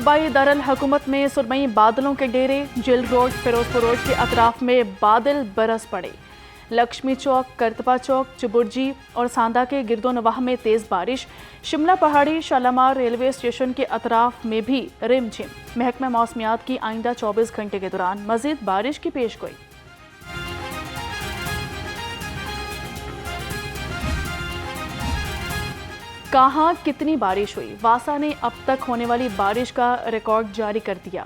صوبائی دارالحکومت میں سرمئی بادلوں کے ڈیرے، جل روڈ، فیروزپور روڈ کے اطراف میں بادل برس پڑے۔ لکشمی چوک، کرتپا چوک، چبرجی اور ساندہ کے گرد و نواح میں تیز بارش۔ شملہ پہاڑی، شالامار ریلوے اسٹیشن کے اطراف میں بھی رم جھم۔ محکمہ موسمیات کی آئندہ 24 گھنٹے کے دوران مزید بارش کی پیش گوئی۔ کہاں کتنی بارش ہوئی؟ واسا نے اب تک ہونے والی بارش کا ریکارڈ جاری کر دیا۔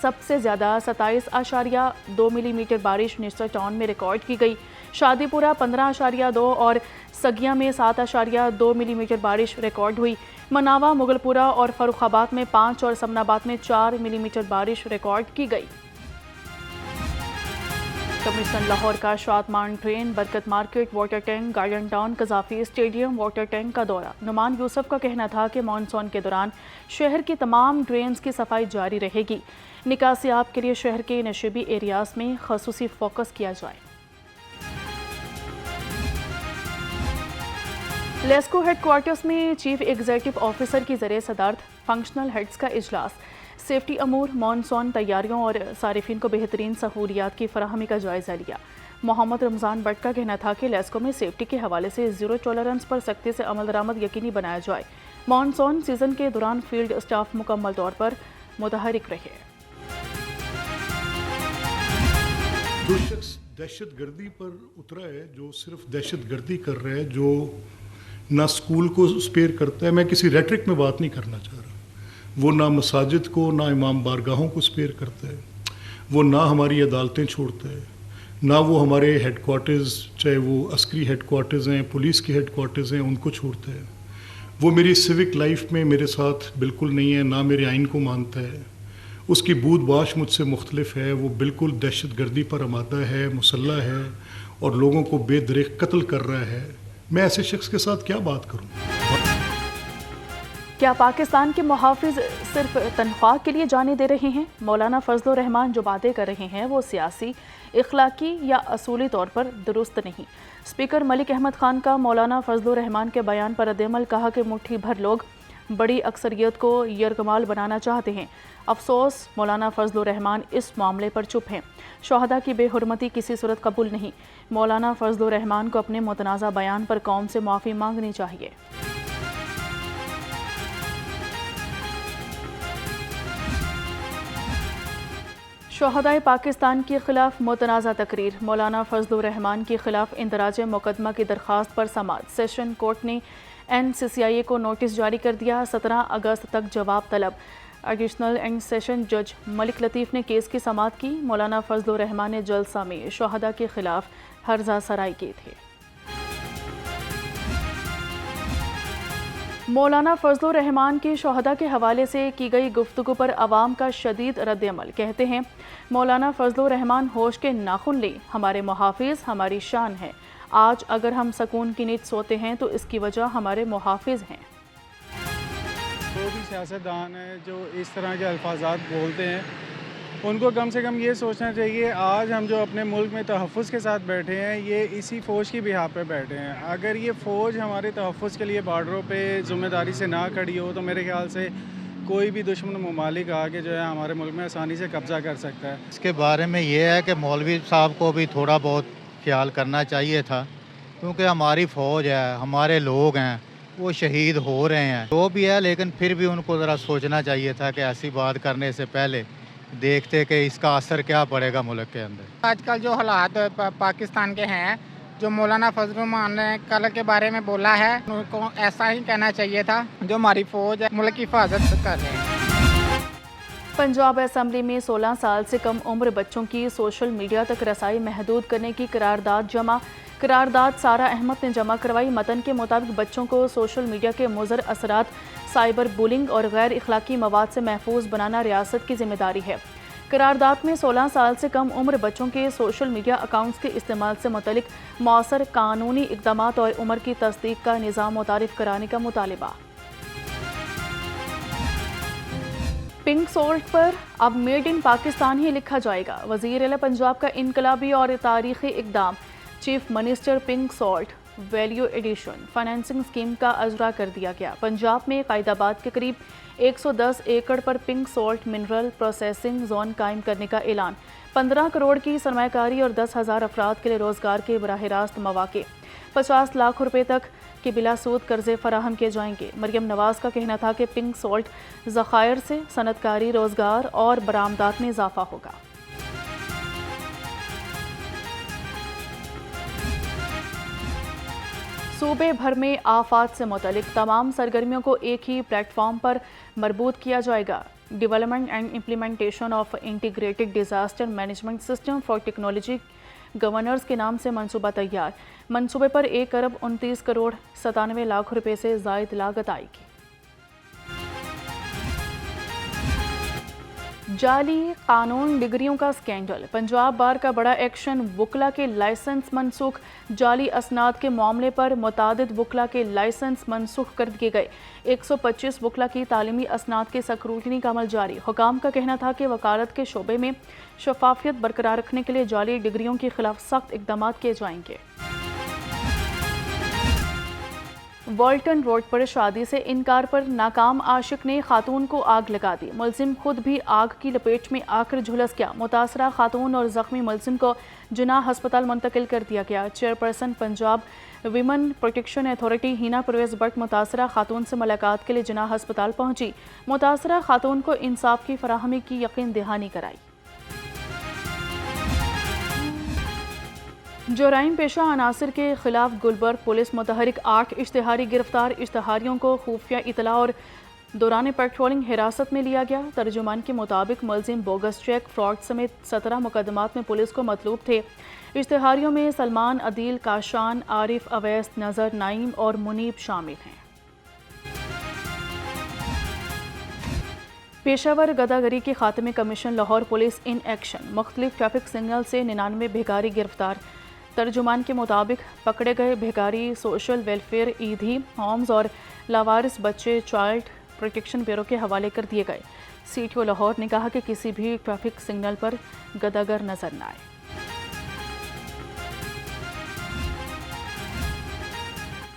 سب سے زیادہ 27.2 ملی میٹر بارش نچلا ٹاؤن میں ریکارڈ کی گئی۔ شادی پورہ 15.2 اور سگیاں میں 7.2 ملی میٹر بارش ریکارڈ ہوئی۔ مناوا، مغل پورہ اور فروخ آباد میں 5 اور سمن آباد میں 4 ملی میٹر بارش ریکارڈ کی گئی۔ کمشنر لاہور کا شادمان ٹرین، برکت market, water tank, garden town, Gaddafi stadium, water tank کا دورہ۔ نعمان یوسف کا کہنا تھا کہ مانسون کے دوران شہر کی تمام ڈرینز کی صفائی جاری رہے گی۔ نکاسی آب کے لیے شہر کے نشیبی ایریاز میں خصوصی فوکس کیا جائے۔ لیسکو ہیڈ کوارٹرز میں چیف ایگزیکٹو آفیسر کی زیر صدارت فنکشنل ہیڈز کا اجلاس۔ سیفٹی امور، مانسون تیاریوں اور صارفین کو بہترین سہولیات کی فراہمی کا جائزہ لیا۔ محمد رمضان بٹ کا کہنا تھا کہ لیسکو میں سیفٹی کے حوالے سے زیرو ٹالرنس پر سختی سے عمل درآمد یقینی بنایا جائے۔ مانسون سیزن کے دوران فیلڈ اسٹاف مکمل طور پر متحرک رہے۔ جو شخص دہشت گردی پر اترا ہے، جو صرف دہشت گردی کر رہا ہے، جو نہ اسکول کو اسپیئر کرتا ہے، میں کسی ریٹرک میں بات نہیں کرنا چاہ رہا، وہ نہ مساجد کو، نہ امام بارگاہوں کو اسپیئر کرتا ہے، وہ نہ ہماری عدالتیں چھوڑتا ہے، نہ وہ ہمارے ہیڈ کوارٹرز، چاہے وہ عسکری ہیڈ کوارٹرز ہیں، پولیس کے ہیڈ کوارٹرز ہیں، ان کو چھوڑتا ہے۔ وہ میری سیوک لائف میں میرے ساتھ بالکل نہیں ہے، نہ میرے آئین کو مانتا ہے، اس کی بود باش مجھ سے مختلف ہے، وہ بالکل دہشت گردی پر آمادہ ہے، مسلح ہے اور لوگوں کو بے دریغ قتل کر رہا ہے۔ میں ایسے شخص کے ساتھ کیا بات کروں؟ کیا پاکستان کے محافظ صرف تنخواہ کے لیے جانے دے رہے ہیں؟ مولانا فضل الرحمان جو باتیں کر رہے ہیں وہ سیاسی، اخلاقی یا اصولی طور پر درست نہیں۔ اسپیکر ملک احمد خان کا مولانا فضل الرحمان کے بیان پر رد عمل، کہا کہ مٹھی بھر لوگ بڑی اکثریت کو یرغمال بنانا چاہتے ہیں۔ افسوس مولانا فضل الرحمان اس معاملے پر چپ ہیں۔ شہداء کی بے حرمتی کسی صورت قبول نہیں۔ مولانا فضل الرحمان کو اپنے متنازع بیان پر قوم سے معافی مانگنی چاہیے۔ شہدائے پاکستان کے خلاف متنازع تقریر، مولانا فضل الرحمان کے خلاف اندراج مقدمہ کی درخواست پر سماعت۔ سیشن کورٹ نے NCCI کو نوٹس جاری کر دیا، 17 اگست تک جواب طلب۔ ایڈیشنل اینڈ سیشن جج ملک لطیف نے کیس کی سماعت کی۔ مولانا فضل الرحمان نے جلسہ میں شہداء کے خلاف ہرزہ سرائی کیے تھے۔ مولانا فضل الرحمان کی شہداء کے حوالے سے کی گئی گفتگو پر عوام کا شدید رد عمل۔ کہتے ہیں مولانا فضل الرحمان ہوش کے ناخن لیں، ہمارے محافظ ہماری شان ہے۔ آج اگر ہم سکون کی نیند سوتے ہیں تو اس کی وجہ ہمارے محافظ ہیں۔ جو بھی سیاستدان ہیں جو اس طرح کے الفاظات بولتے ہیں، ان کو کم سے کم یہ سوچنا چاہیے آج ہم جو اپنے ملک میں تحفظ کے ساتھ بیٹھے ہیں، یہ اسی فوج کی بہا پہ بیٹھے ہیں۔ اگر یہ فوج ہمارے تحفظ کے لیے بارڈروں پہ ذمہ داری سے نہ کھڑی ہو تو میرے خیال سے کوئی بھی دشمن ممالک آگے جو ہے ہمارے ملک میں آسانی سے قبضہ کر سکتا ہے۔ اس کے بارے میں یہ ہے کہ مولوی صاحب کو بھی تھوڑا بہت خیال کرنا چاہیے تھا، کیونکہ ہماری فوج ہے، ہمارے لوگ ہیں، وہ شہید ہو رہے ہیں، جو بھی ہے، لیکن پھر بھی ان کو ذرا سوچنا چاہیے تھا کہ ایسی بات کرنے سے پہلے دیکھتے کہ اس کا اثر کیا پڑے گا ملک کے اندر۔ آج کل جو حالات پاکستان کے ہیں، جو مولانا فضل الرحمان نے کل کے بارے میں بولا ہے، ان کو ایسا ہی کہنا چاہیے تھا۔ جو ہماری فوج ہے ملک کی حفاظت کر رہے ہیں۔ پنجاب اسمبلی میں 16 سال سے کم عمر بچوں کی سوشل میڈیا تک رسائی محدود کرنے کی قرارداد جمع۔ قرارداد سارا احمد نے جمع کروائی۔ متن کے مطابق بچوں کو سوشل میڈیا کے مضر اثرات، سائبر بولنگ اور غیر اخلاقی مواد سے محفوظ بنانا ریاست کی ذمہ داری ہے۔ قرارداد میں 16 سال سے کم عمر بچوں کے سوشل میڈیا اکاؤنٹس کے استعمال سے متعلق مؤثر قانونی اقدامات اور عمر کی تصدیق کا نظام متعارف کرانے کا مطالبہ۔ پنک سالٹ پر اب میڈ ان پاکستان ہی لکھا جائے گا۔ وزیر اعلیٰ پنجاب کا انقلابی اور تاریخی اقدام، chief minister pink salt value addition financing scheme کا اجرا کر دیا گیا۔ پنجاب میں قائد آباد کے قریب 110 ایکڑ پر pink salt mineral processing zone قائم کرنے کا اعلان۔ 15 کروڑ کی سرمایہ کاری اور 10,000 افراد کے لیے روزگار کے براہ راست مواقع۔ 50 لاکھ روپے تک کے بلا سود قرضے فراہم کیے جائیں گے۔ مریم نواز کا کہنا تھا کہ پنک سالٹ ذخائر سے صنعت کاری، روزگار اور برآمدات میں اضافہ ہوگا۔ صوبے بھر میں آفات سے متعلق تمام سرگرمیوں کو ایک ہی پلیٹ فارم پر مربوط کیا جائے گا۔ Development and implementation of integrated disaster management system for technology governance کے نام سے منصوبہ تیار۔ منصوبے پر 1 ارب 29 کروڑ 97 لاکھ روپے سے زائد لاگت آئے گی۔ جعلی قانون ڈگریوں کا سکینڈل، پنجاب بار کا بڑا ایکشن، وکلا کے لائسنس منسوخ۔ جعلی اسناد کے معاملے پر متعدد وکلا کے لائسنس منسوخ کر دیے گئے۔ 125 وکلا کی تعلیمی اسناد کے سکروٹنی کا عمل جاری۔ حکام کا کہنا تھا کہ وکالت کے شعبے میں شفافیت برقرار رکھنے کے لیے جعلی ڈگریوں کے خلاف سخت اقدامات کیے جائیں گے۔ والٹن روڈ پر شادی سے انکار پر ناکام عاشق نے خاتون کو آگ لگا دی۔ ملزم خود بھی آگ کی لپیٹ میں آ کر جھلس گیا۔ متاثرہ خاتون اور زخمی ملزم کو جناح ہسپتال منتقل کر دیا گیا۔ Chairperson Punjab women protection authority Hina Parvez but متاثرہ خاتون سے ملاقات کے لیے جناح ہسپتال پہنچی۔ متاثرہ خاتون کو انصاف کی فراہمی کی یقین دہانی کرائی۔ جرائم پیشہ عناصر کے خلاف گلبرگ پولیس متحرک 8 اشتہاری گرفتار۔ اشتہاریوں کو خفیہ اطلاع اور دوران پیٹرولنگ حراست میں لیا گیا۔ ترجمان کے مطابق ملزم بوگس چیک فراڈ سمیت 17 مقدمات میں پولیس کو مطلوب تھے۔ اشتہاریوں میں سلمان، عدیل، کاشان، عارف، اویس، نذر، نعیم اور منیب شامل ہیں۔ پیشہ ور غداگری کے خاتمے commission Lahore police in action, مختلف ٹریفک سگنل سے 99 بھیکاری گرفتار۔ ترجمان کے مطابق پکڑے گئے بھیکاری سوشل ویلفیئر ایدھی ہومز اور لاوارث بچے چائلڈ پروٹیکشن بیورو کے حوالے کر دیے گئے۔ سی ٹی او لاہور نے کہا کہ کسی بھی ٹریفک سگنل پر گداگر نظر نہ آئے۔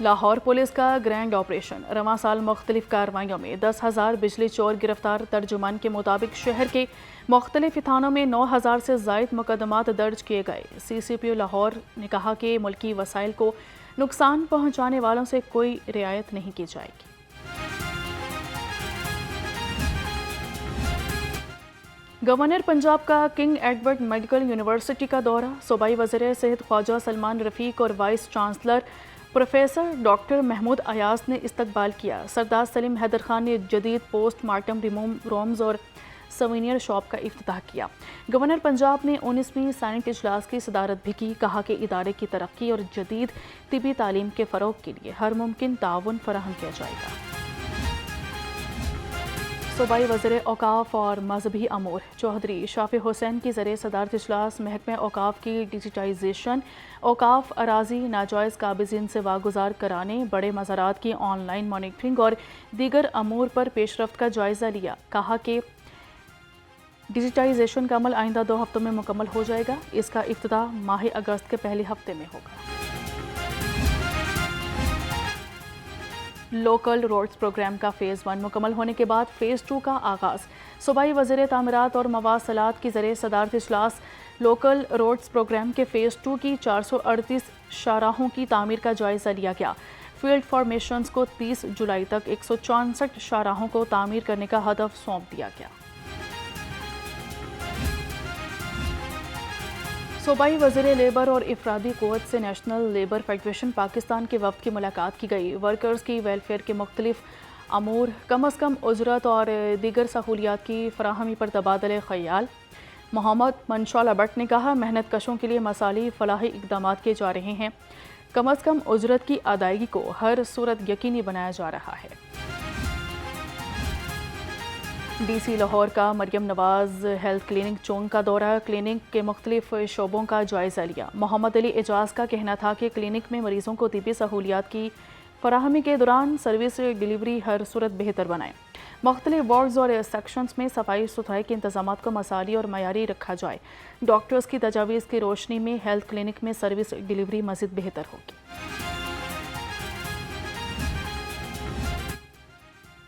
لاہور پولیس کا گرینڈ آپریشن، رواں سال مختلف کارروائیوں میں 10,000 بجلی چور گرفتار۔ ترجمان کے مطابق شہر کے مختلف تھانوں میں 9,000 سے زائد مقدمات درج کیے گئے۔ سی سی پی او لاہور نے کہا کہ ملکی وسائل کو نقصان پہنچانے والوں سے کوئی رعایت نہیں کی جائے گی۔ گورنر پنجاب کا کنگ ایڈورڈ میڈیکل یونیورسٹی کا دورہ، صوبائی وزیر صحت خواجہ سلمان رفیق اور vice chancellor professor doctor Mahmood Ayaz نے استقبال کیا۔ سردار سلیم حیدر خان نے جدید پوسٹ مارٹم رومز اور سوینئر شاپ کا افتتاح کیا۔ گورنر پنجاب نے 19ویں سینٹ اجلاس کی صدارت بھی کی۔ کہا کہ ادارے کی ترقی اور جدید طبی تعلیم کے فروغ کے لیے ہر ممکن تعاون فراہم کیا جائے گا۔ صوبائی وزیر اوقاف اور مذہبی امور چودھری شافی حسین کی ذریعے صدارت اجلاس محکمہ اوقاف کی ڈیجیٹائزیشن، اوقاف اراضی ناجائز قابضین سے واگزار کرانے، بڑے مزارات کی آن لائن مانیٹرنگ اور دیگر امور پر پیش رفت کا جائزہ لیا۔ کہا کہ ڈیجیٹائزیشن کا عمل آئندہ 2 ہفتوں میں مکمل ہو جائے گا۔ اس کا افتتاح ماہ اگست کے پہلے ہفتے میں ہوگا۔ لوکل روڈز پروگرام کا فیز 1 مکمل ہونے کے بعد فیز 2 کا آغاز۔ صوبائی وزیر تعمیرات اور مواصلات کی ذریعے صدارت اجلاس لوکل روڈز پروگرام کے فیز 2 کی 438 شاہراہوں کی تعمیر کا جائزہ لیا گیا۔ فیلڈ فارمیشنز کو 30 جولائی تک 164 شاہراہوں کو تعمیر کرنے کا ہدف سونپ دیا گیا۔ صوبائی وزیر لیبر اور افرادی قوت سے نیشنل لیبر فیڈریشن پاکستان کے وفد کی ملاقات کی گئی۔ ورکرز کی ویلفیئر کے مختلف امور، کم از کم اجرت اور دیگر سہولیات کی فراہمی پر تبادلہ خیال۔ محمد منشالہ بٹ نے کہا محنت کشوں کے لیے مثالی فلاحی اقدامات کیے جا رہے ہیں۔ کم از کم اجرت کی ادائیگی کو ہر صورت یقینی بنایا جا رہا ہے۔ ڈی سی لاہور کا مریم نواز ہیلتھ کلینک چونگ کا دورہ، کلینک کے مختلف شعبوں کا جائزہ لیا۔ محمد علی اعجاز کا کہنا تھا کہ کلینک میں مریضوں کو طبی سہولیات کی فراہمی کے دوران سروس ڈیلیوری ہر صورت بہتر بنائے۔ مختلف وارڈز اور سیکشنز میں صفائی ستھرائی کے انتظامات کو مثالی اور معیاری رکھا جائے۔ ڈاکٹرز کی تجاویز کی روشنی میں ہیلتھ کلینک میں سروس ڈیلیوری مزید بہتر ہوگی۔